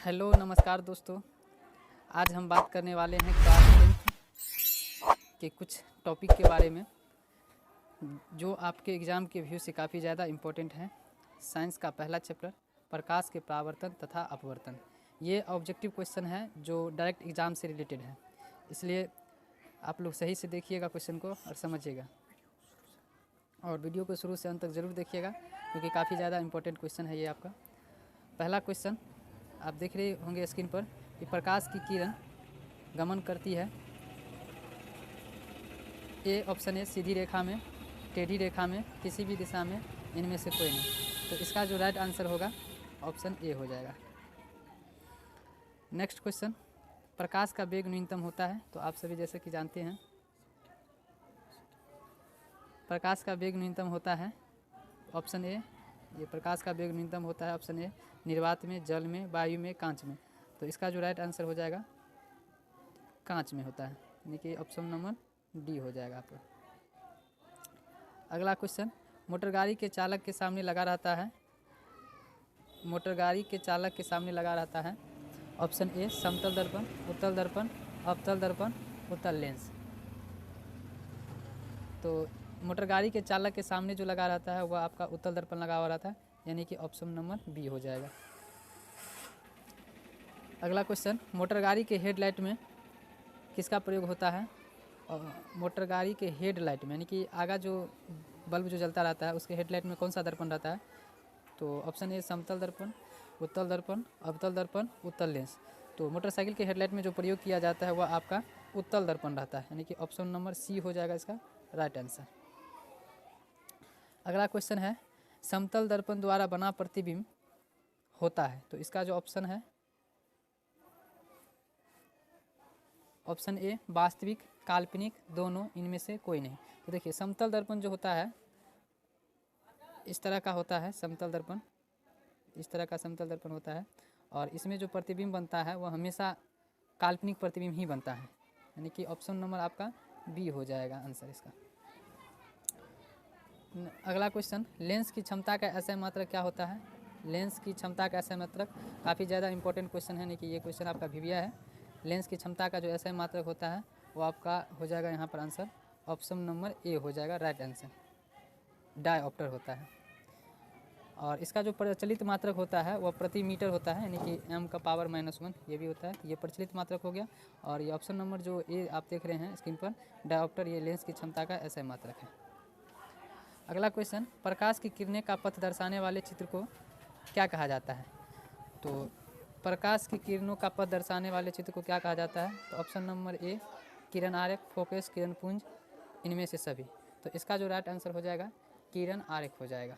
Hello नमस्कार दोस्तों। आज हम बात करने वाले हैं क्लास 10th के कुछ टॉपिक के बारे में जो आपके एग्ज़ाम के व्यू से काफ़ी ज़्यादा इम्पोर्टेंट हैं। साइंस का पहला चैप्टर प्रकाश के परावर्तन तथा अपवर्तन। ये ऑब्जेक्टिव क्वेश्चन है जो डायरेक्ट एग्ज़ाम से रिलेटेड है, इसलिए आप लोग सही से देखिएगा क्वेश्चन को और समझिएगा, और वीडियो को शुरू से अंत तक ज़रूर देखिएगा क्योंकि काफ़ी ज़्यादा इम्पोर्टेंट क्वेश्चन है ये आपका। पहला क्वेश्चन आप देख रहे होंगे स्क्रीन पर कि प्रकाश की किरण गमन करती है। ए ऑप्शन है सीधी रेखा में, टेढ़ी रेखा में, किसी भी दिशा में, इनमें से कोई नहीं। तो इसका जो राइट आंसर होगा ऑप्शन ए हो जाएगा। नेक्स्ट क्वेश्चन, प्रकाश का वेग न्यूनतम होता है। तो आप सभी जैसे कि जानते हैं प्रकाश का वेग न्यूनतम होता है ऑप्शन ए। ये प्रकाश का वेग न्यूनतम होता है ऑप्शन ए, निर्वात में, जल में, वायु में, कांच में। तो इसका जो राइट आंसर हो जाएगा कांच में होता है, यानी कि ऑप्शन नंबर डी हो जाएगा आपका। अगला क्वेश्चन, मोटर गाड़ी के चालक के सामने लगा रहता है। मोटर गाड़ी के चालक के सामने लगा रहता है ऑप्शन ए समतल दर्पण, उत्तल दर्पण, अवतल दर्पण, उत्तल लेंस। तो मोटर गाड़ी के चालक के सामने जो लगा रहता है वह आपका उत्तल दर्पण लगा हुआ रहता है, यानी कि ऑप्शन नंबर बी हो जाएगा। अगला क्वेश्चन, मोटर गाड़ी के हेडलाइट में किसका प्रयोग होता है। मोटर गाड़ी के हेडलाइट में, यानी कि आगा जो बल्ब जो जलता रहता है उसके हेडलाइट में कौन सा दर्पण रहता है। तो ऑप्शन ए समतल दर्पण, उत्तल दर्पण, अवतल दर्पण, उत्तल लेंस। तो मोटरसाइकिल के हेडलाइट में जो प्रयोग किया जाता है वह आपका उत्तल दर्पण रहता है, यानी कि ऑप्शन नंबर सी हो जाएगा इसका राइट आंसर। अगला क्वेश्चन है, समतल दर्पण द्वारा बना प्रतिबिंब होता है। तो इसका जो ऑप्शन है ऑप्शन ए वास्तविक, काल्पनिक, दोनों, इनमें से कोई नहीं। तो देखिए समतल दर्पण जो होता है इस तरह का होता है, समतल दर्पण इस तरह का समतल दर्पण होता है, और इसमें जो प्रतिबिंब बनता है वह हमेशा काल्पनिक प्रतिबिंब ही बनता है, यानी कि ऑप्शन नंबर आपका बी हो जाएगा आंसर इसका। अगला क्वेश्चन, लेंस की क्षमता का एसआई मात्रक क्या होता है। लेंस की क्षमता का एसआई मात्रक काफ़ी ज़्यादा इंपॉर्टेंट क्वेश्चन है, यानी कि ये क्वेश्चन आपका वीविया है। लेंस की क्षमता का जो एसआई मात्रक होता है वो आपका हो जाएगा यहाँ पर आंसर ऑप्शन नंबर ए हो जाएगा राइट आंसर, डायऑप्टर होता है। और इसका जो प्रचलित मात्रक होता है वह प्रति मीटर होता है, यानी कि m का पावर -1 ये भी होता है। ये प्रचलित मात्रक हो गया, और ये ऑप्शन नंबर जो ए आप देख रहे हैं स्क्रीन पर डायऑप्टर, ये लेंस की क्षमता का एसआई मात्रक है। अगला क्वेश्चन, प्रकाश की किरणें का पथ दर्शाने वाले चित्र को क्या कहा जाता है। तो प्रकाश की किरणों का पथ दर्शाने वाले चित्र को क्या कहा जाता है। तो ऑप्शन नंबर ए किरण आरेख, फोकस, किरण पुंज, इनमें से सभी। तो इसका जो राइट आंसर हो जाएगा किरण आरेख हो जाएगा,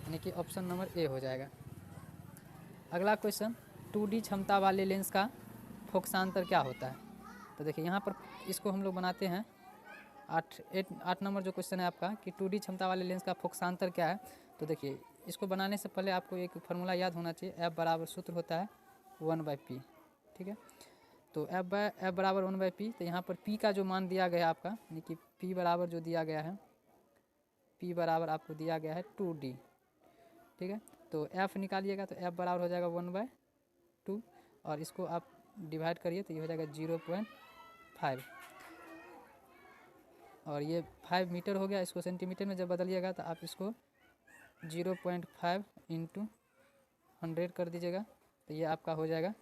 यानी कि ऑप्शन नंबर ए हो जाएगा। अगला क्वेश्चन, 2D क्षमता वाले लेंस का फोकसांतर क्या होता है। तो देखिए यहाँ पर इसको हम लोग बनाते हैं 8 नंबर जो क्वेश्चन है आपका कि 2D क्षमता वाले लेंस का फोकसांतर क्या है। तो देखिए इसको बनाने से पहले आपको एक फार्मूला याद होना चाहिए, एफ बराबर सूत्र होता है 1/p, ठीक है। तो एफ बराबर 1/p। तो यहाँ पर p का जो मान दिया गया है आपका, यानी कि p बराबर जो दिया गया है, p बराबर आपको दिया गया है 2D, ठीक है। तो f निकालिएगा तो f बराबर हो जाएगा 1/2, और इसको आप डिवाइड करिए तो ये हो जाएगा 0.5, और ये 5 मीटर हो गया। इसको सेंटीमीटर में जब बदलिएगा तो आप इसको 0.5 × 100 कर दीजिएगा, तो ये आपका हो जाएगा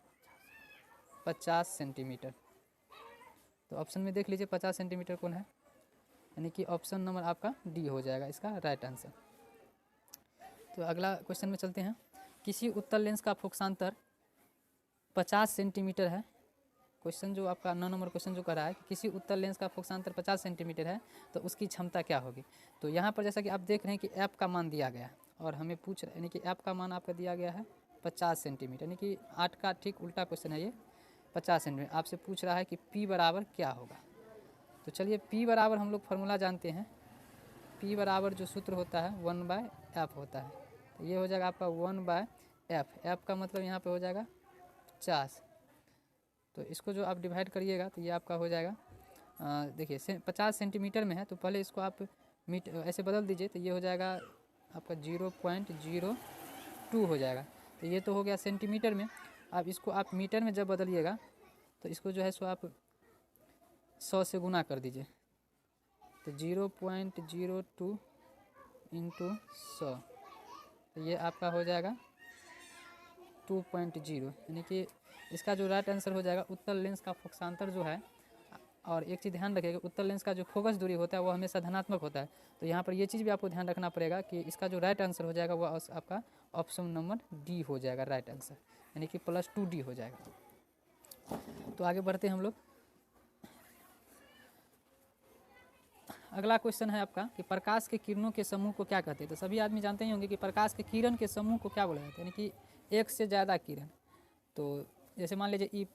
50 सेंटीमीटर। तो ऑप्शन में देख लीजिए 50 सेंटीमीटर कौन है, यानी कि ऑप्शन नंबर आपका डी हो जाएगा इसका राइट आंसर। तो अगला क्वेश्चन में चलते हैं, किसी उत्तल लेंस का फोकसांतर 50 सेंटीमीटर है। क्वेश्चन जो आपका 9 नंबर क्वेश्चन जो कर रहा है कि किसी उत्तल लेंस का फोकसांतर 50 सेंटीमीटर है तो उसकी क्षमता क्या होगी। तो यहाँ पर जैसा कि आप देख रहे हैं कि एफ का मान दिया गया है, और हमें पूछ रहा है, यानी कि एफ का मान आपका दिया गया है 50 सेंटीमीटर, यानी कि 8 का ठीक उल्टा क्वेश्चन है ये 50 सेंटीमीटर। आपसे पूछ रहा है कि पी बराबर क्या होगा। तो चलिए पी बराबर हम लोग फार्मूला जानते हैं, पी बराबर जो सूत्र होता है 1/f होता है। तो ये हो जाएगा आपका 1/f, एफ का मतलब यहाँ पे हो जाएगा 50। तो इसको जो आप डिवाइड करिएगा तो ये आपका हो जाएगा, देखिए 50 सेंटीमीटर में है तो पहले इसको आप ऐसे बदल दीजिए, तो ये हो जाएगा आपका 0.02 हो जाएगा। तो ये तो हो गया सेंटीमीटर में। अब इसको आप मीटर में जब बदलिएगा तो इसको जो है सो आप 100 से गुना कर दीजिए, तो 0.02 इंटू 100, तो ये आपका हो जाएगा 2.0, यानी कि इसका जो राइट आंसर हो जाएगा उत्तल लेंस का फोकसांतर जो है। और एक चीज़ ध्यान रखिएगा, उत्तल लेंस का जो फोकस दूरी होता है वो हमेशा धनात्मक होता है। तो यहाँ पर ये चीज़ भी आपको ध्यान रखना पड़ेगा कि इसका जो राइट आंसर हो जाएगा वो आपका ऑप्शन नंबर डी हो जाएगा राइट आंसर, यानी कि +2D हो जाएगा। तो आगे बढ़ते हैं हम लोग। अगला क्वेश्चन है आपका कि प्रकाश के किरणों के समूह को क्या कहते हैं। तो सभी आदमी जानते ही होंगे कि प्रकाश के किरण के समूह को क्या बोला जाता है, यानी कि एक से ज़्यादा किरण। तो जैसे मान लीजिए ई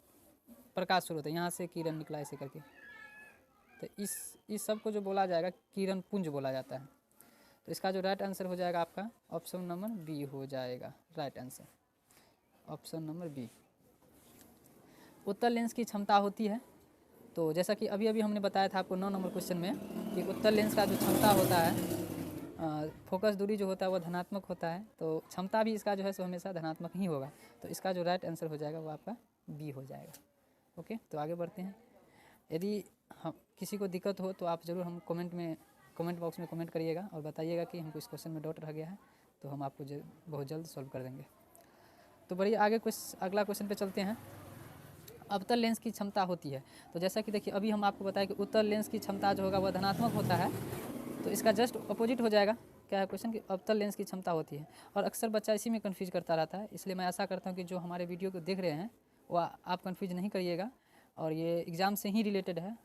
प्रकाश स्रोत है, यहाँ से किरण निकला ऐसे करके, तो इस सब को जो बोला जाएगा किरण पुंज बोला जाता है। तो इसका जो राइट आंसर हो जाएगा आपका ऑप्शन नंबर बी हो जाएगा right answer, option number B. उत्तल लेंस की क्षमता होती है, तो जैसा कि अभी अभी हमने बताया था आपको 9 नंबर क्वेश्चन में कि उत्तल लेंस का जो क्षमता होता है, फोकस दूरी जो होता है वो धनात्मक होता है, तो क्षमता भी इसका जो है सो हमेशा धनात्मक ही होगा। तो इसका जो राइट आंसर हो जाएगा वो आपका बी हो जाएगा। ओके, तो आगे बढ़ते हैं। यदि हम किसी को दिक्कत हो तो आप ज़रूर हम कमेंट बॉक्स में कमेंट करिएगा और बताइएगा कि हमको इस क्वेश्चन में डाउट रह गया है, तो हम आपको बहुत जल्द सॉल्व कर देंगे। तो बढ़िए आगे अगला क्वेश्चन पे चलते हैं। अवतल लेंस की क्षमता होती है, तो जैसा कि देखिए अभी हम आपको बताया कि उत्तल लेंस की क्षमता जो होगा वह धनात्मक होता है, तो इसका जस्ट अपोजिट हो जाएगा। क्या है क्वेश्चन कि अवतल लेंस की क्षमता होती है, और अक्सर बच्चा इसी में कन्फ्यूज करता रहता है। इसलिए मैं आशा करता हूँ कि जो हमारे वीडियो को देख रहे हैं वह आप कन्फ्यूज नहीं करिएगा, और ये एग्ज़ाम से ही रिलेटेड है।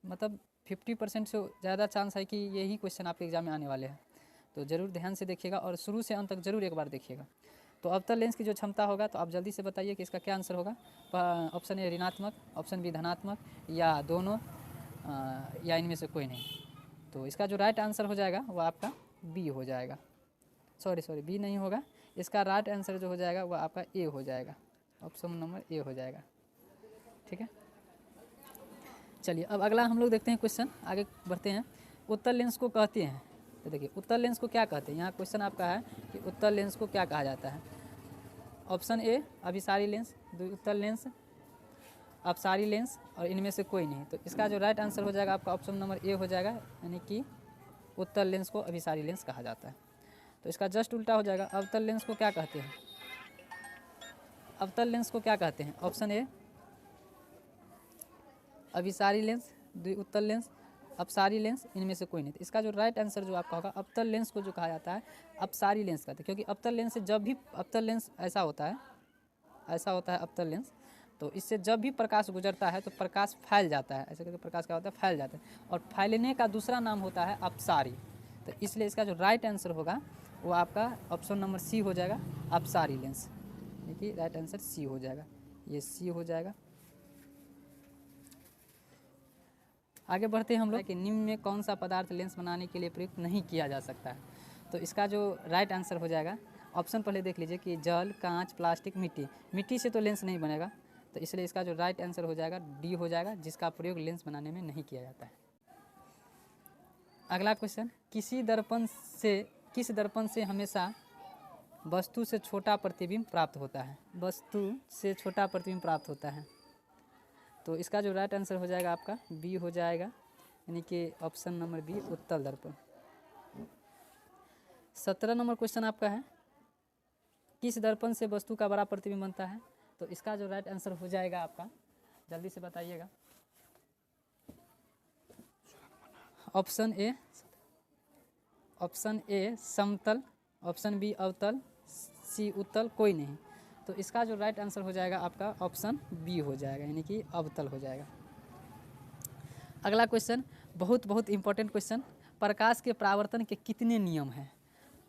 मतलब 50% से ज़्यादा चांस है कि यही क्वेश्चन आपके एग्ज़ाम में आने वाले हैं, तो ज़रूर ध्यान से देखिएगा और शुरू से अंत तक ज़रूर एक बार देखिएगा। तो अवतल लेंस की जो क्षमता होगा, तो आप जल्दी से बताइए कि इसका क्या आंसर होगा। ऑप्शन ए ऋणात्मक, ऑप्शन बी धनात्मक, या दोनों, या इनमें से कोई नहीं। तो इसका जो राइट आंसर हो जाएगा वो आपका बी हो जाएगा। सॉरी बी नहीं होगा, इसका राइट आंसर जो हो जाएगा वो आपका ए हो जाएगा, ऑप्शन नंबर ए हो जाएगा। ठीक है, चलिए अब अगला हम लोग देखते हैं क्वेश्चन, आगे बढ़ते हैं। उत्तल लेंस को कहते हैं, तो देखिए उत्तल लेंस को क्या कहते हैं। यहाँ क्वेश्चन आपका है कि उत्तल लेंस को क्या कहा जाता है। ऑप्शन ए अभिसारी लेंस, उत्तल लेंस, अपसारी लेंस, और इनमें से कोई नहीं। तो इसका जो राइट आंसर हो जाएगा आपका ऑप्शन नंबर ए हो जाएगा, यानी कि उत्तल लेंस को अभिसारी लेंस कहा जाता है। तो इसका जस्ट उल्टा हो जाएगा। अवतल लेंस को क्या कहते हैं, अवतल लेंस को क्या कहते हैं। ऑप्शन ए अभिसारी लेंस, उत्तल लेंस, अपसारी लेंस, इनमें से कोई नहीं। तो इसका जो राइट आंसर जो आपका होगा, अवतल लेंस को जो कहा जाता है अपसारी लेंस कहते हैं, क्योंकि अवतल लेंस से जब भी अवतल लेंस ऐसा होता है अवतल लेंस, तो इससे जब भी प्रकाश गुजरता है तो प्रकाश फैल जाता है, ऐसे करके प्रकाश क्या होता है फैल जाता है, और फैलने का दूसरा नाम होता है अपसारी। तो इसलिए इसका जो राइट आंसर होगा वो आपका ऑप्शन नंबर सी हो जाएगा, अपसारी लेंस, यानी कि राइट आंसर सी हो जाएगा, ये सी हो जाएगा। आगे बढ़ते हैं हम लोग कि निम्न में कौन सा पदार्थ लेंस बनाने के लिए प्रयुक्त नहीं किया जा सकता है। तो इसका जो राइट आंसर हो जाएगा, ऑप्शन पहले देख लीजिए कि जल, कांच, प्लास्टिक, मिट्टी। मिट्टी से तो लेंस नहीं बनेगा, तो इसलिए इसका जो राइट आंसर हो जाएगा डी हो जाएगा, जिसका प्रयोग लेंस बनाने में नहीं किया जाता है। अगला क्वेश्चन, किस दर्पण से हमेशा वस्तु से छोटा प्रतिबिंब प्राप्त होता है। वस्तु से छोटा प्रतिबिंब प्राप्त होता है, तो इसका जो राइट आंसर हो जाएगा आपका बी हो जाएगा, यानी कि ऑप्शन नंबर बी उत्तल दर्पण। 17 नंबर क्वेश्चन आपका है, किस दर्पण से वस्तु का बड़ा प्रतिबिंब बनता है। तो इसका जो राइट आंसर हो जाएगा आपका, जल्दी से बताइएगा। ऑप्शन ए समतल, ऑप्शन बी अवतल, सी उत्तल, कोई नहीं। तो इसका जो राइट आंसर हो जाएगा आपका ऑप्शन बी हो जाएगा, यानी कि अवतल हो जाएगा। अगला क्वेश्चन बहुत इंपॉर्टेंट क्वेश्चन, प्रकाश के परावर्तन के कितने नियम हैं।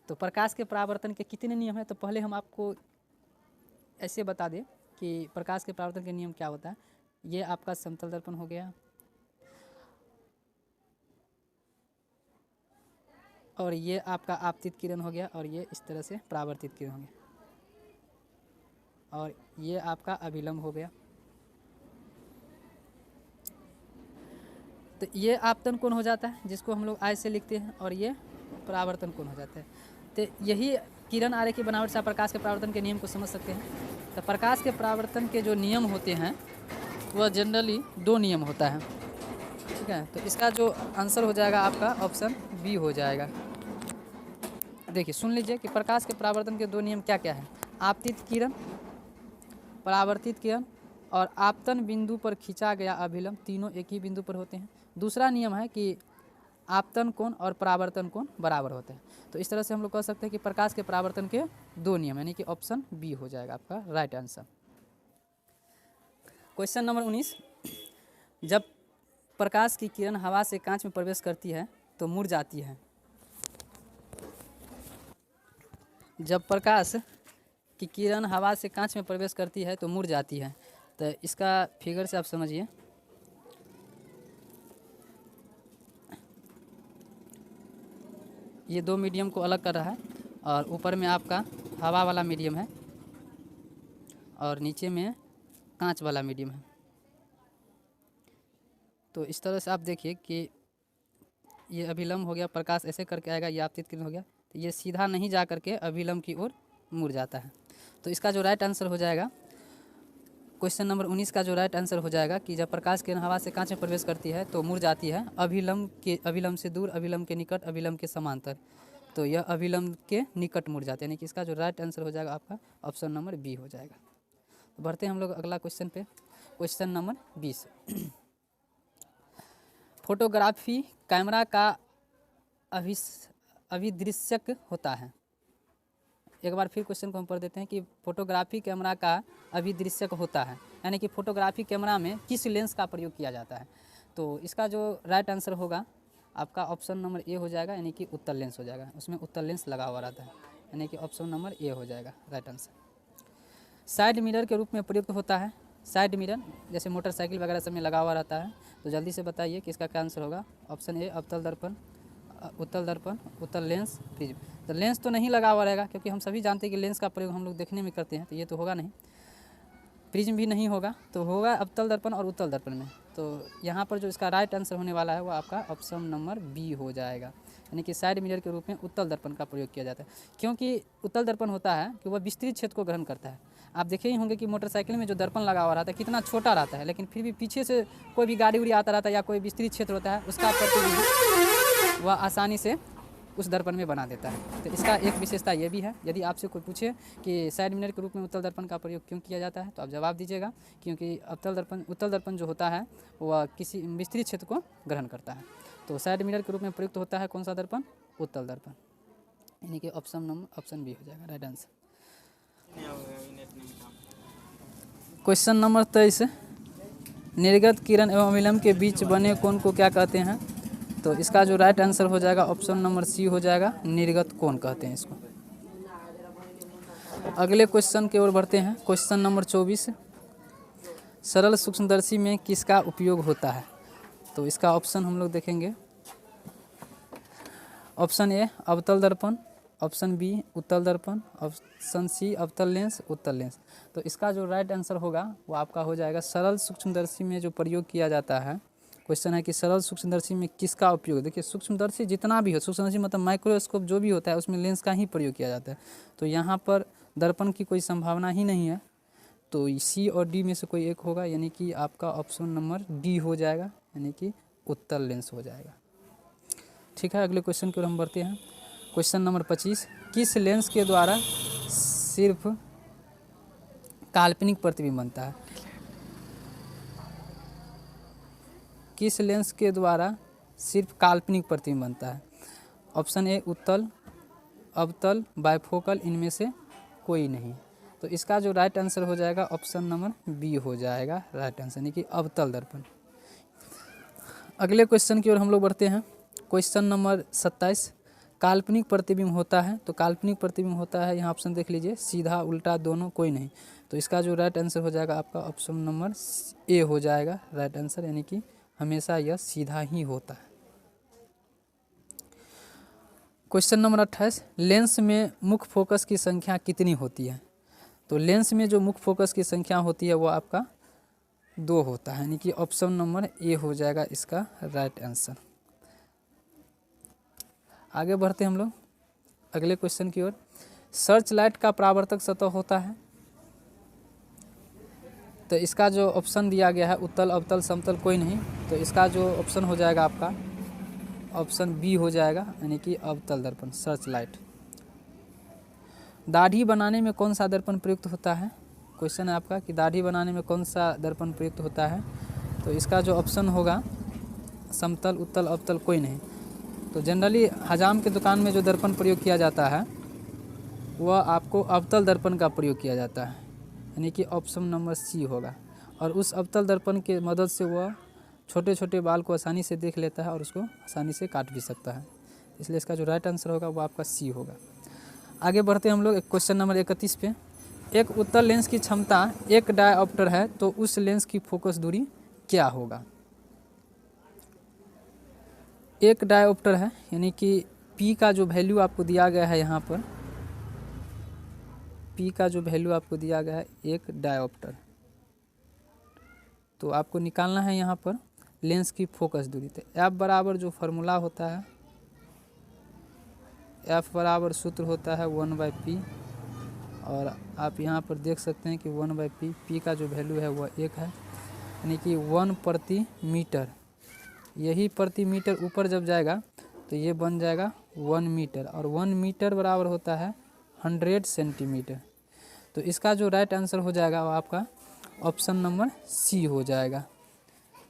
तो प्रकाश के परावर्तन के कितने नियम हैं, तो पहले हम आपको ऐसे बता दें कि प्रकाश के परावर्तन के नियम क्या होता है। ये आपका समतल दर्पण हो गया, और ये आपका आपतित किरण हो गया, और ये इस तरह से परावर्तित किरण हो गया, और ये आपका अभिलंब हो गया। तो ये आपतन कोण हो जाता है, जिसको हम लोग आई से लिखते हैं, और ये परावर्तन कोण हो जाता है। तो यही किरण आरे की बनावट से आप प्रकाश के परावर्तन के नियम को समझ सकते हैं। तो प्रकाश के परावर्तन के जो नियम होते हैं वह जनरली 2 नियम होता है, ठीक है। तो इसका जो आंसर हो जाएगा आपका ऑप्शन बी हो जाएगा। देखिए सुन लीजिए कि प्रकाश के परावर्तन के 2 नियम क्या क्या है। आपतित किरण, परावर्तित किरण और आपतन बिंदु पर खींचा गया अभिलंब तीनों एक ही बिंदु पर होते हैं। दूसरा नियम है कि आपतन कोण और परावर्तन कोण बराबर होते हैं। तो इस तरह से हम लोग कह सकते हैं कि प्रकाश के परावर्तन के 2 नियम, यानी कि ऑप्शन बी हो जाएगा आपका राइट आंसर। क्वेश्चन नंबर 19, जब प्रकाश की किरण हवा से कांच में प्रवेश करती है तो मुड़ जाती है। जब प्रकाश की किरण हवा से कांच में प्रवेश करती है तो मुड़ जाती है। तो इसका फिगर से आप समझिए। ये 2 मीडियम को अलग कर रहा है और ऊपर में आपका हवा वाला मीडियम है और नीचे में कांच वाला मीडियम है। तो इस तरह से आप देखिए कि ये अभिलंब हो गया, प्रकाश ऐसे करके आएगा, ये आपतित किरण हो गया, तो ये सीधा नहीं जा करके अभिलंब की ओर मुड़ जाता है। तो इसका जो राइट आंसर हो जाएगा क्वेश्चन नंबर 19 का जो राइट आंसर हो जाएगा कि जब प्रकाश किरण हवा से कांच में प्रवेश करती है तो मुड़ जाती है अभिलंब से दूर, अभिलंब के निकट, अभिलंब के समांतर। तो यह अभिलंब के निकट मुड़ जाते हैं, यानी कि इसका जो राइट आंसर हो जाएगा आपका ऑप्शन नंबर बी हो जाएगा। तो बढ़ते हैं हम लोग अगला क्वेश्चन पे। क्वेश्चन नंबर 20, फोटोग्राफी कैमरा का अभिदृश्यक होता है। एक बार फिर क्वेश्चन को हम पढ़ देते हैं कि फोटोग्राफी कैमरा का अभिदृश्यक होता है, यानी कि फोटोग्राफी कैमरा में किस लेंस का प्रयोग किया जाता है। तो इसका जो राइट आंसर होगा आपका ऑप्शन नंबर ए हो जाएगा, यानी कि उत्तल लेंस हो जाएगा। उसमें उत्तल लेंस लगा हुआ रहता है, यानी कि ऑप्शन नंबर ए हो जाएगा राइट आंसर। साइड मिरर के रूप में प्रयुक्त होता है। साइड मिरर जैसे मोटरसाइकिल वगैरह सब में लगा हुआ रहता है। तो जल्दी से बताइए कि इसका क्या आंसर होगा। ऑप्शन ए अवतल दर्पण, उत्तल दर्पण, उत्तल लेंस, प्रिज्म। तो लेंस तो नहीं लगा हुआ रहेगा क्योंकि हम सभी जानते हैं कि लेंस का प्रयोग हम लोग देखने में करते हैं, तो ये तो होगा नहीं। प्रिज्म भी नहीं होगा, तो होगा अवतल दर्पण और उत्तल दर्पण में। तो यहाँ पर जो इसका राइट आंसर होने वाला है वो आपका ऑप्शन नंबर बी हो जाएगा, यानी कि साइड मिरर के रूप में उत्तल दर्पण का प्रयोग किया जाता है। क्योंकि उत्तल दर्पण होता है कि वह विस्तृत क्षेत्र को ग्रहण करता है। आप देखे ही होंगे कि मोटरसाइकिल में जो दर्पण लगा हुआ रहता है कितना छोटा रहता है, लेकिन फिर भी पीछे से कोई भी गाड़ी उड़ी आता रहता है या कोई विस्तृत क्षेत्र होता है उसका प्रतिबिंब वह आसानी से उस दर्पण में बना देता है। तो इसका एक विशेषता ये भी है। यदि आपसे कोई पूछे कि साइड मिरर के रूप में उत्तल दर्पण का प्रयोग क्यों किया जाता है तो आप जवाब दीजिएगा क्योंकि उत्तल दर्पण जो होता है वह किसी विस्तृत क्षेत्र को ग्रहण करता है। तो साइड मिरर के रूप में प्रयुक्त होता है कौन सा दर्पण, उत्तल दर्पण, यानी कि ऑप्शन बी हो जाएगा राइट आंसर। क्वेश्चन नंबर 23, निर्गत किरण एवं अभिलंब के बीच बने कोण को क्या कहते हैं। तो इसका जो राइट आंसर हो जाएगा ऑप्शन नंबर सी हो जाएगा, निर्गत कोण कहते हैं इसको। अगले क्वेश्चन की ओर बढ़ते हैं। क्वेश्चन नंबर 24, सरल सूक्ष्मदर्शी में किसका उपयोग होता है। तो इसका ऑप्शन हम लोग देखेंगे। ऑप्शन ए अवतल दर्पण, ऑप्शन बी उत्तल दर्पण, ऑप्शन सी अवतल लेंस, उत्तल लेंस। तो इसका जो राइट आंसर होगा वो आपका हो जाएगा सरल सूक्ष्मदर्शी में जो प्रयोग किया जाता है। क्वेश्चन है कि सरल सूक्ष्मदर्शी में किसका उपयोग। देखिए सूक्ष्मदर्शी जितना भी हो, सूक्ष्मदर्शी मतलब माइक्रोस्कोप जो भी होता है उसमें लेंस का ही प्रयोग किया जाता है। तो यहाँ पर दर्पण की कोई संभावना ही नहीं है, तो सी और डी में से कोई एक होगा, यानी कि आपका ऑप्शन नंबर डी हो जाएगा, यानी कि उत्तल लेंस हो जाएगा। ठीक है, अगले क्वेश्चन की ओर हम बढ़ते हैं। क्वेश्चन नंबर 25, किस लेंस के द्वारा सिर्फ काल्पनिक प्रतिबिंब बनता है। किस लेंस के द्वारा सिर्फ काल्पनिक प्रतिबिंब बनता है। ऑप्शन ए उत्तल, अवतल, बायफोकल, इनमें से कोई नहीं। तो इसका जो राइट आंसर हो जाएगा ऑप्शन नंबर बी हो जाएगा राइट आंसर, यानी कि अवतल दर्पण। अगले क्वेश्चन की ओर हम लोग बढ़ते हैं। क्वेश्चन नंबर 27, काल्पनिक प्रतिबिंब होता है। तो काल्पनिक प्रतिबिंब होता है, यहाँ ऑप्शन देख लीजिए, सीधा, उल्टा, दोनों, कोई नहीं। तो इसका जो राइट आंसर हो जाएगा आपका ऑप्शन नंबर ए हो जाएगा राइट आंसर, यानी कि हमेशा यह सीधा ही होता है। क्वेश्चन नंबर 28, लेंस में मुख्य फोकस की संख्या कितनी होती है। तो लेंस में जो मुख्य फोकस की संख्या होती है वो आपका 2 होता है, यानी कि ऑप्शन नंबर ए हो जाएगा इसका राइट आंसर। आगे बढ़ते हैं हम लोग अगले क्वेश्चन की ओर। सर्च लाइट का परावर्तक सतह होता है। तो इसका जो ऑप्शन दिया गया है उत्तल अवतल समतल कोई नहीं, तो इसका जो ऑप्शन हो जाएगा आपका ऑप्शन बी हो जाएगा, यानी कि अवतल दर्पण सर्च लाइट। दाढ़ी बनाने में कौन सा दर्पण प्रयुक्त होता है? क्वेश्चन है आपका कि दाढ़ी बनाने में कौन सा दर्पण प्रयुक्त होता है, तो इसका जो ऑप्शन होगा समतल उत्तल अवतल कोई नहीं। तो जनरली हजाम के दुकान में जो दर्पण प्रयोग किया जाता है वह आपको अवतल दर्पण का प्रयोग किया जाता है, यानी कि ऑप्शन नंबर सी होगा। और उस अवतल दर्पण के मदद से वह छोटे छोटे बाल को आसानी से देख लेता है और उसको आसानी से काट भी सकता है, इसलिए इसका जो राइट आंसर होगा वो आपका सी होगा। आगे बढ़ते हैं हम लोग क्वेश्चन नंबर 31 पे। एक उत्तल लेंस की क्षमता 1 डायऑप्टर है तो उस लेंस की फोकस दूरी क्या होगा? 1 डायऑप्टर है, यानी कि P का जो वैल्यू आपको दिया गया है यहाँ पर, P का जो वैल्यू आपको दिया गया है 1 डायऑप्टर, तो आपको निकालना है यहाँ पर लेंस की फोकस दूरी। तो F बराबर जो फार्मूला होता है, F बराबर सूत्र होता है 1/P, और आप यहाँ पर देख सकते हैं कि 1/P, P का जो वैल्यू है वह 1 है, यानी कि 1 प्रति मीटर। यही प्रति मीटर ऊपर जब जाएगा तो ये बन जाएगा 1 मीटर, और 1 मीटर बराबर होता है 100 सेंटीमीटर। तो इसका जो राइट आंसर हो जाएगा वो आपका ऑप्शन नंबर सी हो जाएगा।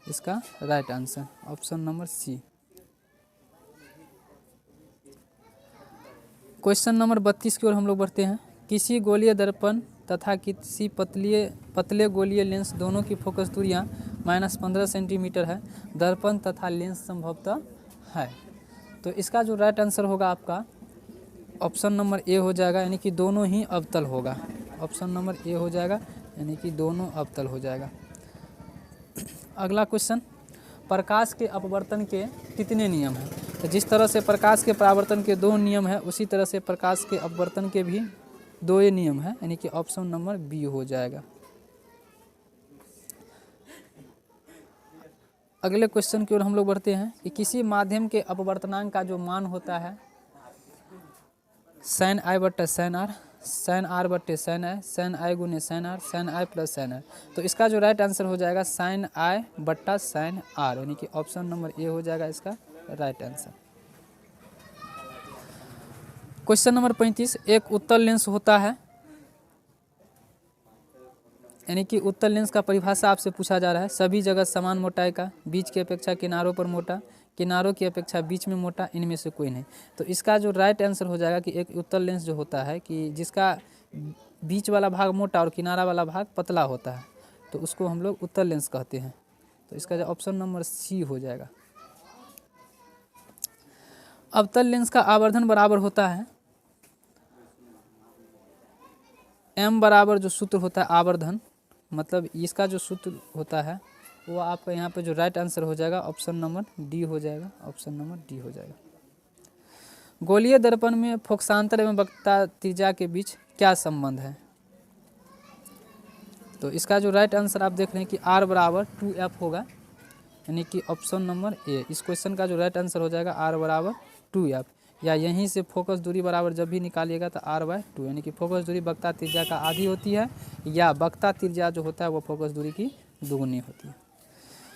इसका right answer option number C. Question number 32 की ओर हम लोग बढ़ते हैं। किसी गोलीय दर्पण तथा किसी पतले गोलीय लेंस दोनों की फोकस दूरियाँ -15 सेंटीमीटर है, दर्पण तथा लेंस संभवतः है। तो इसका जो राइट आंसर होगा आपका ऑप्शन नंबर ए हो जाएगा, यानी कि दोनों ही अवतल होगा। ऑप्शन नंबर ए हो जाएगा, यानी कि दोनों अवतल हो जाएगा। अगला क्वेश्चन, प्रकाश के अपवर्तन के कितने नियम हैं? तो जिस तरह से प्रकाश के परावर्तन के 2 नियम हैं, उसी तरह से प्रकाश के अपवर्तन के भी 2 नियम हैं, यानी कि ऑप्शन नंबर बी हो जाएगा। अगले क्वेश्चन की ओर हम लोग बढ़ते हैं कि किसी माध्यम के अपवर्तनांक का जो मान होता है sin i बट्टे sin r बट्टे sin i गुने sin i plus sin r, तो इसका जो राइट आंसर हो जाएगा sin i बट्टा sin r, यानी कि ऑप्शन नंबर ए हो जाएगा इसका राइट आंसर। क्वेश्चन नंबर 35, एक उत्तल लेंस होता है, यानी कि उत्तल लेंस का परिभाषा आपसे पूछा जा रहा है। सभी जगह समान मोटाई का, बीच की अपेक्षा किनारों पर मोटा, किनारों की अपेक्षा बीच में मोटा, इनमें से कोई नहीं। तो इसका जो राइट आंसर हो जाएगा कि एक उत्तल लेंस जो होता है कि जिसका बीच वाला भाग मोटा और किनारा वाला भाग पतला होता है, तो उसको हम लोग उत्तल लेंस कहते हैं। तो इसका जो ऑप्शन नंबर सी हो जाएगा। अवतल लेंस का आवर्धन बराबर होता है m बराबर जो सूत्र होता है आवर्धन, मतलब इसका जो सूत्र होता है वो आपका यहाँ पे जो राइट आंसर हो जाएगा ऑप्शन नंबर डी हो जाएगा। ऑप्शन नंबर डी हो जाएगा। गोलीय दर्पण में फोकसांतर एवं वक्रता त्रिज्या के बीच क्या संबंध है? तो इसका जो राइट आंसर आप देख रहे हैं कि r बराबर 2f होगा, यानी कि ऑप्शन नंबर ए। इस क्वेश्चन का जो राइट आंसर हो जाएगा r बराबर 2f, या यहीं से फोकस दूरी बराबर जब भी निकालिएगा तो r/2, यानी कि फोकस दूरी वक्रता त्रिज्या का आधी होती है, या वक्रता त्रिज्या जो होता है वो फोकस दूरी की दुगुनी होती है।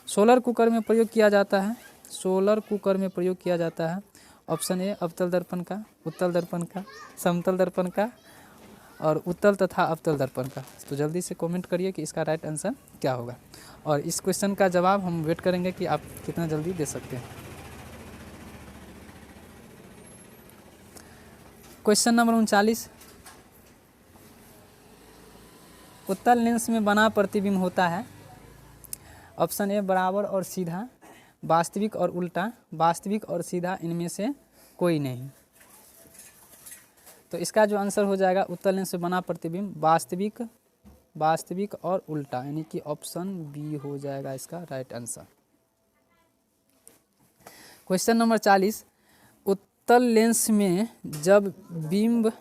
सोलर कुकर में प्रयोग किया जाता है, सोलर कुकर में प्रयोग किया जाता है ऑप्शन ए अवतल दर्पण का, उत्तल दर्पण का, समतल दर्पण का, और उत्तल तथा अवतल दर्पण का। तो जल्दी से कमेंट करिए कि इसका राइट आंसर क्या होगा, और इस क्वेश्चन का जवाब हम वेट करेंगे कि आप कितना जल्दी दे सकते हैं। क्वेश्चन नंबर 39, उत्तल लेंस में बना प्रतिबिंब होता है ऑप्शन ए बराबर और सीधा, वास्तविक और उल्टा, वास्तविक और सीधा, इनमें से कोई नहीं। तो इसका जो आंसर हो जाएगा उत्तल लेंस से बना प्रतिबिंब वास्तविक, वास्तविक और उल्टा, यानी कि ऑप्शन बी हो जाएगा इसका राइट आंसर। क्वेश्चन नंबर 40, उत्तल लेंस में जब बिंब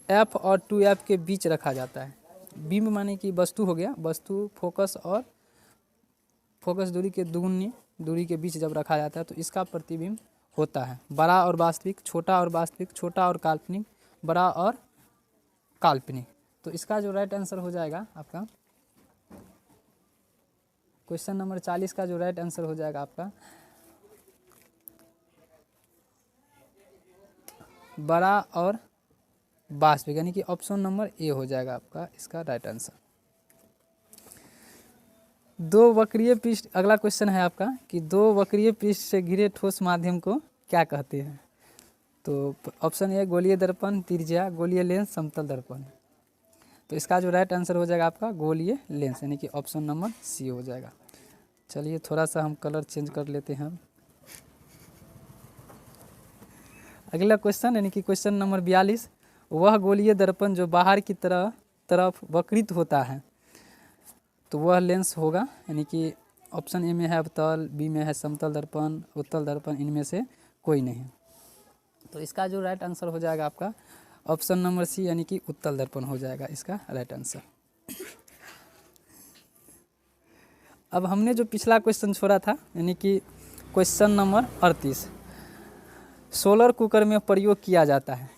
f और 2f के बीच रखा जाता है, बिंब माने कि वस्तु हो गया, वस्तु फोकस और फोकस दूरी के दुगुनी दूरी के बीच जब रखा जाता है तो इसका प्रतिबिंब होता है बड़ा और वास्तविक, छोटा और वास्तविक, छोटा और काल्पनिक, बड़ा और काल्पनिक। तो इसका जो राइट आंसर हो जाएगा आपका क्वेश्चन नंबर 40 का जो राइट आंसर हो जाएगा आपका बड़ा और वास्तविक, यानी कि ऑप्शन नंबर ए हो जाएगा आपका इसका राइट आंसर। दो वक्रीय पृष्ठ, अगला क्वेश्चन है आपका कि दो वक्रीय पृष्ठ से घिरे ठोस माध्यम को क्या कहते हैं। तो ऑप्शन ए गोलीय दर्पण, त्रिज्या, गोलीय लेंस, समतल दर्पण। तो इसका जो राइट आंसर हो जाएगा आपका गोलीय लेंस, यानी कि ऑप्शन नंबर सी हो जाएगा। चलिए थोड़ा सा हम कलर चेंज कर लेते हैं। अगला क्वेश्चन यानी कि क्वेश्चन नंबर 42, वह गोलीय दर्पण जो बाहर की तरफ वक्रित होता है तो वह लेंस होगा, यानी कि ऑप्शन ए में है अवतल, बी में है समतल दर्पण, उत्तल दर्पण, इनमें से कोई नहीं। तो इसका जो राइट आंसर हो जाएगा आपका ऑप्शन नंबर सी, यानी कि उत्तल दर्पण हो जाएगा इसका राइट आंसर। अब हमने जो पिछला क्वेश्चन छोड़ा था यानी कि क्वेश्चन नंबर 38, सोलर कुकर में प्रयोग किया जाता है।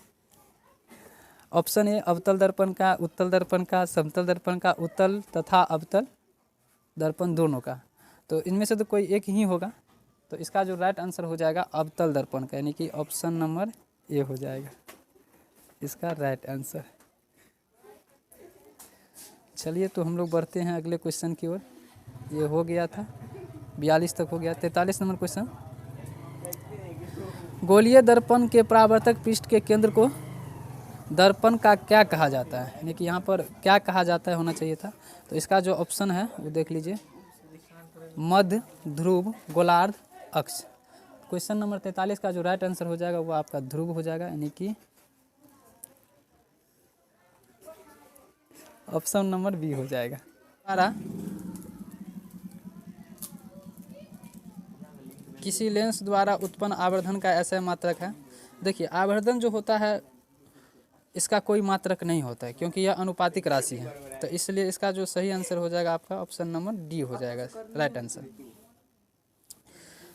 ऑप्शन ए अवतल दर्पण का, उत्तल दर्पण का, समतल दर्पण का, उत्तल तथा अवतल दर्पण दोनों का। तो इनमें से तो कोई एक ही होगा। तो इसका जो राइट आंसर हो जाएगा अवतल दर्पण का, यानी कि ऑप्शन नंबर ए हो जाएगा इसका राइट आंसर। चलिए तो हम लोग बढ़ते हैं अगले क्वेश्चन की ओर। ये हो गया था 42 तक हो गया। 43 नंबर क्वेश्चन, गोलीय दर्पण के परावर्तक पृष्ठ के केंद्र को दर्पण का क्या कहा जाता है, यानी कि यहाँ पर क्या कहा जाता है होना चाहिए था। तो इसका जो ऑप्शन है वो देख लीजिए, मध्य, ध्रुव, गोलार्ध, अक्ष। क्वेश्चन नंबर 43 का जो राइट आंसर हो जाएगा वो आपका ध्रुव हो जाएगा, यानी कि ऑप्शन नंबर बी हो जाएगा। हमारा किसी लेंस द्वारा उत्पन्न आवर्धन का ऐसा मात्रक है। देखिए आवर्धन जो होता है इसका कोई मात्रक नहीं होता है क्योंकि यह अनुपातिक राशि है। तो इसलिए इसका जो सही आंसर हो जाएगा आपका ऑप्शन नंबर डी हो जाएगा right answer.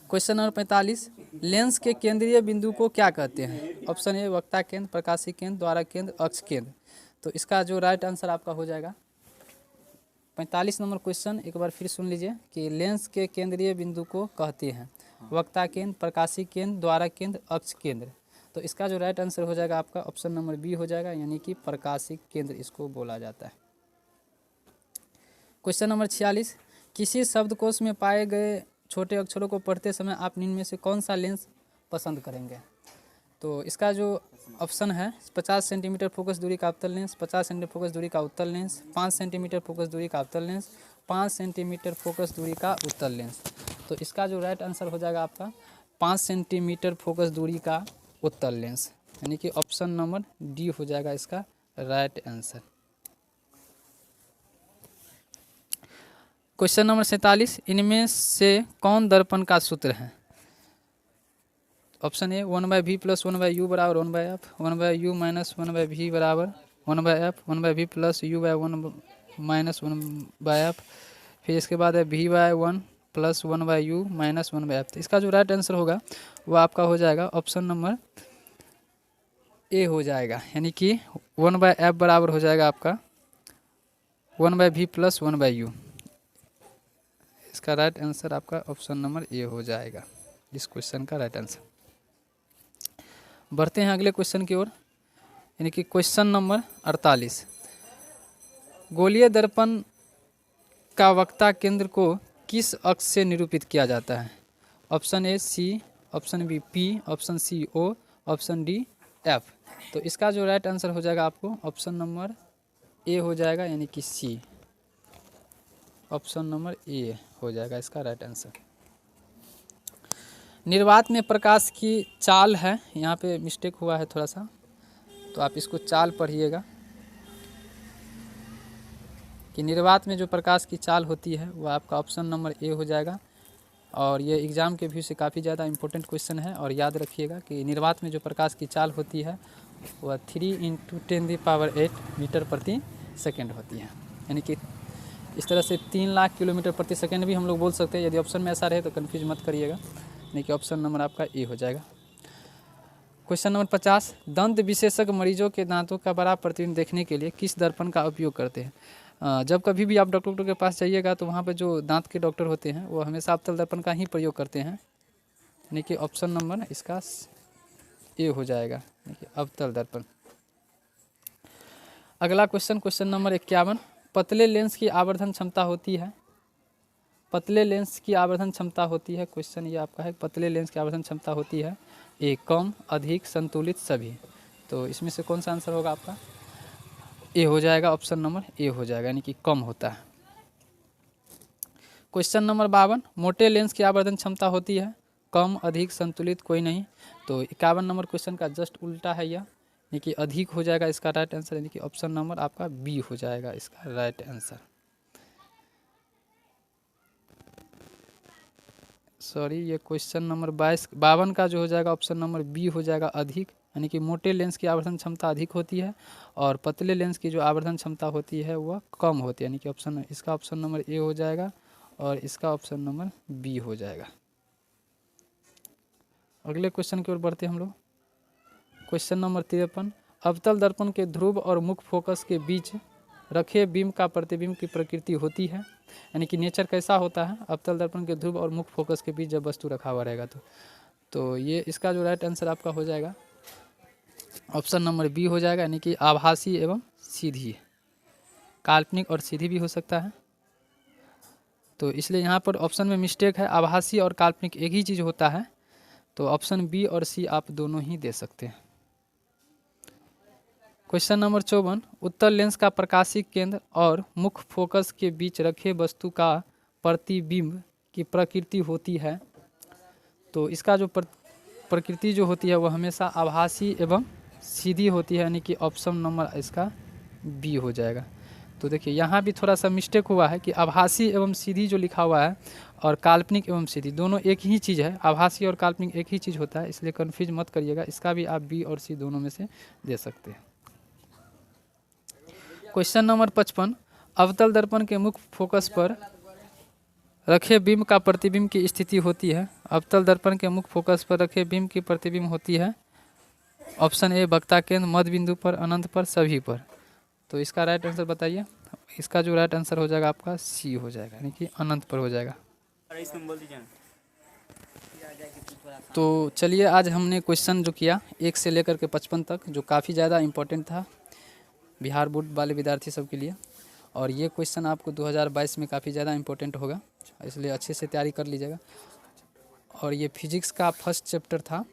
Question number 45, lens के केंद्रीय बिंदु को क्या कहते हैं। ऑप्शन ए वक्ता केंद्र, प्रकाशी केंद्र, द्वारा केंद्र, अक्ष केंद्र। तो इसका जो राइट आंसर आपका हो जाएगा 45 नंबर क्वेश्चन एक बार फिर सुन लीजिए कि लेंस के केंद्रीय बिंदु को कहते हैं वक्ता केंद्र, प्रकाशी केंद्र, द्वारा केंद्र, अक्ष केंद्र। तो इसका जो राइट आंसर हो जाएगा आपका ऑप्शन नंबर बी हो जाएगा, यानी कि प्रकाशिक केंद्र इसको बोला जाता है। क्वेश्चन नंबर 46, किसी शब्दकोश में पाए गए छोटे अक्षरों को पढ़ते समय आप निम्न में से कौन सा लेंस पसंद करेंगे। तो इसका जो ऑप्शन है 50 सेंटीमीटर फोकस दूरी का अवतल लेंस, 50 सेंटीमीटर फोकस दूरी का उत्तल लेंस, 5 सेंटीमीटर फोकस दूरी का अवतल लेंस, 5 सेंटीमीटर फोकस दूरी का उत्तल लेंस। तो इसका जो राइट आंसर हो जाएगा आपका 5 सेंटीमीटर फोकस दूरी का उत्तल लेंस, यानी कि ऑप्शन नंबर डी हो जाएगा इसका राइट आंसर। क्वेश्चन नंबर 47, इनमें से कौन दर्पण का सूत्र है। ऑप्शन ए 1/v + 1/u बराबर 1/f, 1/u - 1/v बराबर 1/f, 1/v + u/1 - 1/f। फिर इसके बाद है v/1 + 1/u - 1/f। तो इसका जो राइट आंसर होगा वो आपका हो जाएगा ऑप्शन नंबर ए हो जाएगा, यानी कि 1/f बराबर हो जाएगा आपका 1/v + 1/u। इसका राइट आंसर आपका ऑप्शन नंबर ए हो जाएगा इस क्वेश्चन का राइट आंसर। बढ़ते हैं अगले क्वेश्चन की ओर, यानी कि क्वेश्चन नंबर 48, गोलीय दर्पण का वक्ता केंद्र को किस अक्ष से निरूपित किया जाता है। Option A C, option B P, option C O, option D F. तो इसका जो राइट आंसर हो जाएगा आपको ऑप्शन नंबर ए हो जाएगा, यानी कि सी, ऑप्शन नंबर ए हो जाएगा इसका राइट आंसर। निर्वात में प्रकाश की चाल है, यहाँ पे मिस्टेक हुआ है थोड़ा सा, तो आप इसको चाल पढ़िएगा कि निर्वात में जो प्रकाश की चाल होती है वो आपका ऑप्शन नंबर ए हो जाएगा। और ये एग्ज़ाम के व्यू से काफ़ी ज़्यादा इंपॉर्टेंट क्वेश्चन है। और याद रखिएगा कि निर्वात में जो प्रकाश की चाल होती है वह 3 × 10⁸ मीटर प्रति सेकेंड होती है, यानी कि इस तरह से 3 लाख किलोमीटर प्रति सेकेंड भी हम लोग बोल सकते हैं। यदि ऑप्शन में ऐसा रहे तो कन्फ्यूज मत करिएगा, यानी कि ऑप्शन नंबर आपका ए हो जाएगा। क्वेश्चन नंबर 50, दंत विशेषज्ञ मरीजों के दांतों का बड़ा प्रतिबिंब देखने के लिए किस दर्पण का उपयोग करते हैं? जब कभी भी आप डॉक्टर के पास जाइएगा तो वहाँ पर जो दांत के डॉक्टर होते हैं वो हमेशा अवतल दर्पण का ही प्रयोग करते हैं, यानी कि ऑप्शन नंबर इसका ए हो जाएगा, यानी कि अवतल दर्पण। अगला क्वेश्चन नंबर 51, पतले लेंस की आवर्धन क्षमता होती है, पतले लेंस की आवर्धन क्षमता होती है, क्वेश्चन ये आपका है, पतले लेंस की आवर्धन क्षमता होती है ए कम, अधिक, संतुलित, सभी। तो इसमें से कौन सा आंसर होगा आपका? ए हो जाएगा, ऑप्शन नंबर ए हो जाएगा, यानी कि कम होता है। क्वेश्चन नंबर 52, मोटे लेंस की आवर्धन क्षमता होती है कम, अधिक, संतुलित, कोई नहीं। तो 51 नंबर क्वेश्चन का जस्ट उल्टा है यह, यानी कि अधिक हो जाएगा इसका राइट आंसर, यानी कि ऑप्शन नंबर आपका बी हो जाएगा इसका राइट आंसर। सॉरी, ये क्वेश्चन नंबर 52 का जो हो जाएगा ऑप्शन नंबर बी हो जाएगा, अधिक, यानी कि मोटे लेंस की आवर्धन क्षमता अधिक होती है और पतले लेंस की जो आवर्धन क्षमता होती है वह कम होती है, यानी कि ऑप्शन इसका ऑप्शन नंबर ए हो जाएगा और इसका ऑप्शन नंबर बी हो जाएगा। अगले क्वेश्चन की ओर बढ़ते हम लोग। क्वेश्चन नंबर 53, अवतल दर्पण के ध्रुव और मुख्य फोकस के बीच रखे बीम का प्रतिबिंब की प्रकृति होती है, यानी कि नेचर कैसा होता है अवतल दर्पण के ध्रुव और मुख्य फोकस के बीच जब वस्तु रखा हुआ रहेगा तो ये इसका जो राइट आंसर आपका हो जाएगा ऑप्शन नंबर बी हो जाएगा, यानी कि आभासी एवं सीधी, काल्पनिक और सीधी भी हो सकता है। तो इसलिए यहाँ पर ऑप्शन में मिस्टेक है, आभासी और काल्पनिक एक ही चीज़ होता है, तो ऑप्शन बी और सी आप दोनों ही दे सकते हैं। क्वेश्चन नंबर 54, उत्तल लेंस का प्रकाशिक केंद्र और मुख्य फोकस के बीच रखे वस्तु का प्रतिबिंब की प्रकृति होती है, तो इसका जो प्रकृति जो होती है वह हमेशा आभासी एवं सीधी होती है, यानी कि ऑप्शन नंबर इसका बी हो जाएगा। तो देखिए यहाँ भी थोड़ा सा मिस्टेक हुआ है कि आभासी एवं सीधी जो लिखा हुआ है और काल्पनिक एवं सीधी दोनों एक ही चीज़ है, आभासी और काल्पनिक एक ही चीज़ होता है, इसलिए कन्फ्यूज मत करिएगा, इसका भी आप बी और सी दोनों में से दे सकते हैं। क्वेश्चन नंबर 55, अवतल दर्पण के मुख्य फोकस पर रखे बीम का प्रतिबिंब की स्थिति होती है, अवतल दर्पण के मुख्य फोकस पर रखे बीम की प्रतिबिंब होती है ऑप्शन ए वक्ता केंद्र, मध्य बिंदु पर, अनंत पर, सभी पर। तो इसका राइट आंसर बताइए। इसका जो राइट आंसर हो जाएगा आपका सी हो जाएगा, यानी कि अनंत पर हो जाएगा। तो चलिए आज हमने क्वेश्चन जो किया 1 से लेकर के 55 तक, जो काफ़ी ज़्यादा इम्पोर्टेंट था बिहार बोर्ड वाले विद्यार्थी सब के लिए, और ये क्वेश्चन आपको 2022 में काफ़ी ज़्यादा इम्पोर्टेंट होगा, इसलिए अच्छे से तैयारी कर लीजिएगा। और ये फिजिक्स का फर्स्ट चैप्टर था,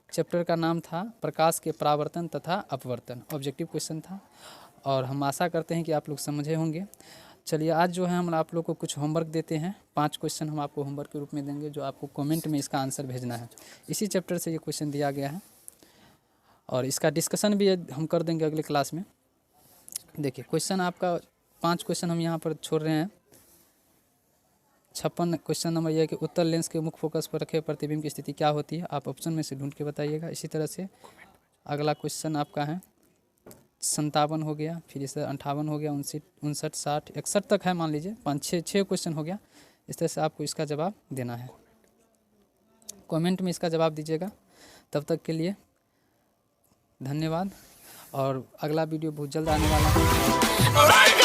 चैप्टर का नाम था प्रकाश के परावर्तन तथा अपवर्तन, ऑब्जेक्टिव क्वेश्चन था, और हम आशा करते हैं कि आप लोग समझे होंगे। चलिए आज जो है हम आप लोग को कुछ होमवर्क देते हैं, 5 क्वेश्चन हम आपको होमवर्क के रूप में देंगे, जो आपको कमेंट में इसका आंसर भेजना है। इसी चैप्टर से ये क्वेश्चन दिया गया है और इसका डिस्कशन भी हम कर देंगे अगले क्लास में। देखिए क्वेश्चन आपका 5 क्वेश्चन हम यहाँ पर छोड़ रहे हैं। 56 क्वेश्चन नंबर यह है कि उत्तल लेंस के मुख्य फोकस पर रखे प्रतिबिंब की स्थिति क्या होती है, आप ऑप्शन में से ढूंढ के बताइएगा। इसी तरह से अगला क्वेश्चन आपका है 57 हो गया, फिर इसे 58 हो गया, 59, 60, 61 तक है, मान लीजिए 5-6 क्वेश्चन हो गया। इस तरह से आपको इसका जवाब देना है, कमेंट में इसका जवाब दीजिएगा। तब तक के लिए धन्यवाद, और अगला वीडियो बहुत जल्द आने वाला है।